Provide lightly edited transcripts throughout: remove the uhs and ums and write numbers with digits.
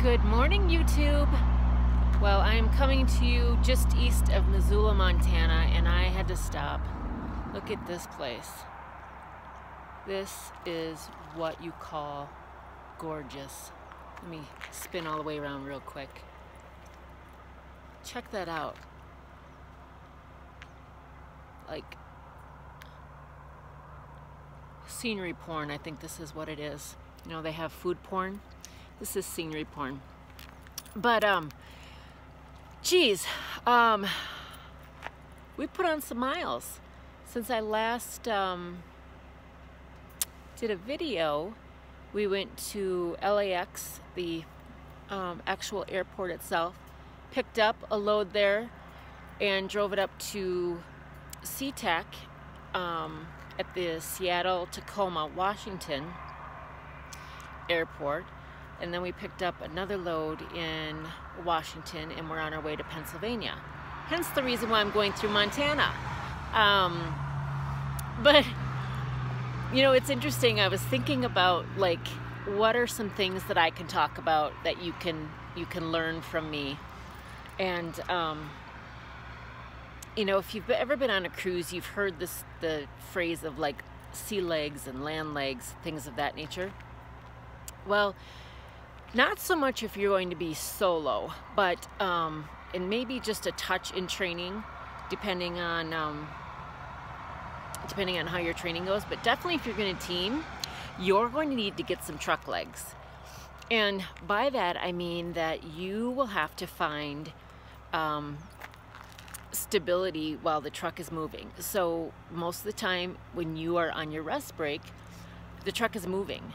Good morning, YouTube. Well, I am coming to you just east of Missoula, Montana, and I had to stop. Look at this place. This is what you call gorgeous. Let me spin all the way around real quick. Check that out. Like scenery porn, I think this is what it is. You know, they have food porn. This is scenery porn. But, geez, we put on some miles. Since I last did a video, we went to LAX, the actual airport itself, picked up a load there, and drove it up to SeaTac at the Seattle-Tacoma, Washington airport. And then we picked up another load in Washington, and we're on our way to Pennsylvania. Hence the reason why I'm going through Montana. But, you know, it's interesting. I was thinking about, like, what are some things that I can talk about that you can learn from me. And, you know, if you've ever been on a cruise, you've heard the phrase of, like, sea legs and land legs, things of that nature. Well, not so much if you're going to be solo, but and maybe just a touch in training, depending on how your training goes. But definitely, if you're going to team, you're going to need to get some truck legs. And by that, I mean that you will have to find stability while the truck is moving. So most of the time, when you are on your rest break, the truck is moving.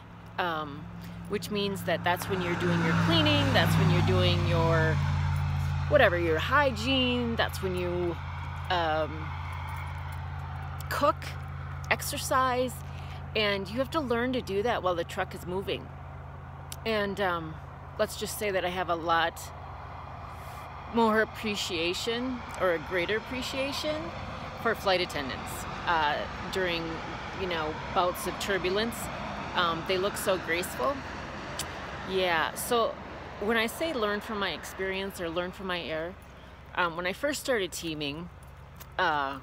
Which means that's when you're doing your cleaning, that's when you're doing your, whatever, your hygiene, that's when you cook, exercise, and you have to learn to do that while the truck is moving. And let's just say that I have a lot more appreciation, or a greater appreciation, for flight attendants during, you know, bouts of turbulence. They look so graceful. Yeah, so when I say learn from my experience or learn from my error, when I first started teaming, I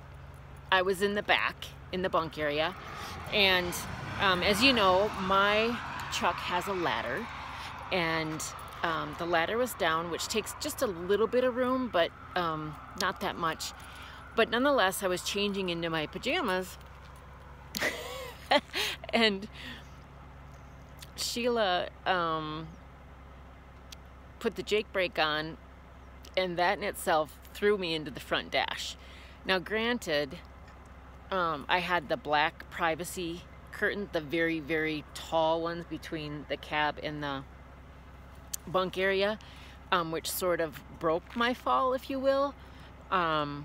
was in the back, in the bunk area, and as you know, my truck has a ladder, and the ladder was down, which takes just a little bit of room, but not that much. But nonetheless, I was changing into my pajamas, and Sheila put the Jake brake on, and that in itself threw me into the front dash. Now granted, I had the black privacy curtain, the very, very tall ones between the cab and the bunk area, which sort of broke my fall, if you will. But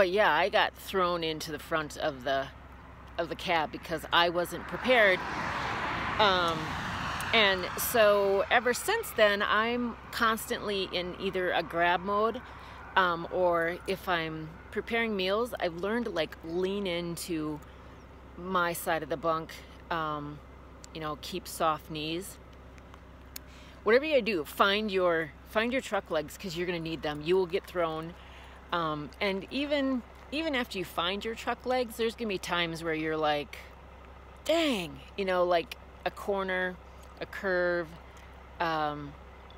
yeah, I got thrown into the front of the cab because I wasn't prepared. And so ever since then, I'm constantly in either a grab mode, or if I'm preparing meals, I've learned to, like, lean into my side of the bunk, you know, keep soft knees. Whatever you do, find your truck legs, because you're going to need them. You will get thrown. And even after you find your truck legs, there's gonna be times where you're like, dang, you know, like a corner, a curve,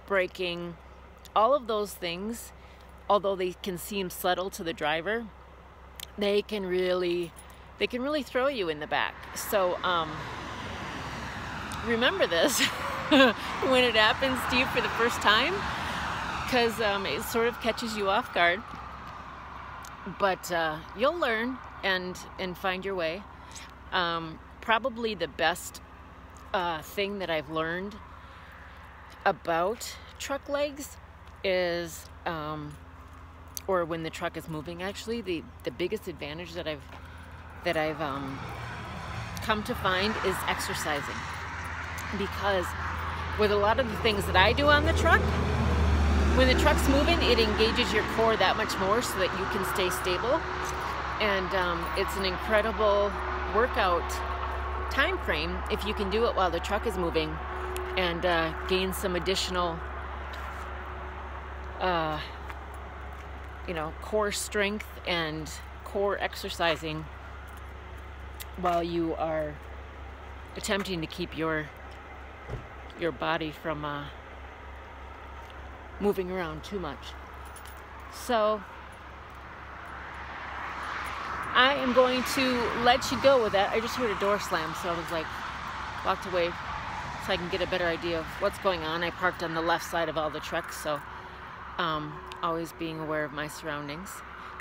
braking, all of those things, although they can seem subtle to the driver, they can really throw you in the back. So remember this when it happens to you for the first time, because it sort of catches you off guard. But you'll learn and find your way. Probably the best thing that I've learned about truck legs is, or when the truck is moving, actually, the biggest advantage that I've come to find is exercising. Because with a lot of the things that I do on the truck, when the truck's moving, it engages your core that much more so that you can stay stable. And it's an incredible workout time frame if you can do it while the truck is moving. and gain some additional core strength and core exercising while you are attempting to keep your body from moving around too much. So I am going to let you go with that. I just heard a door slam, so I was like, walked away so I can get a better idea of what's going on. I parked on the left side of all the trucks, so always being aware of my surroundings.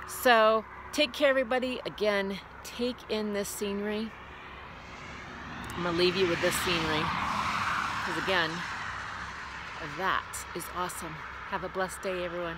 So take care, everybody. Again, take in this scenery. I'm gonna leave you with this scenery because again, that is awesome. Have a blessed day, everyone.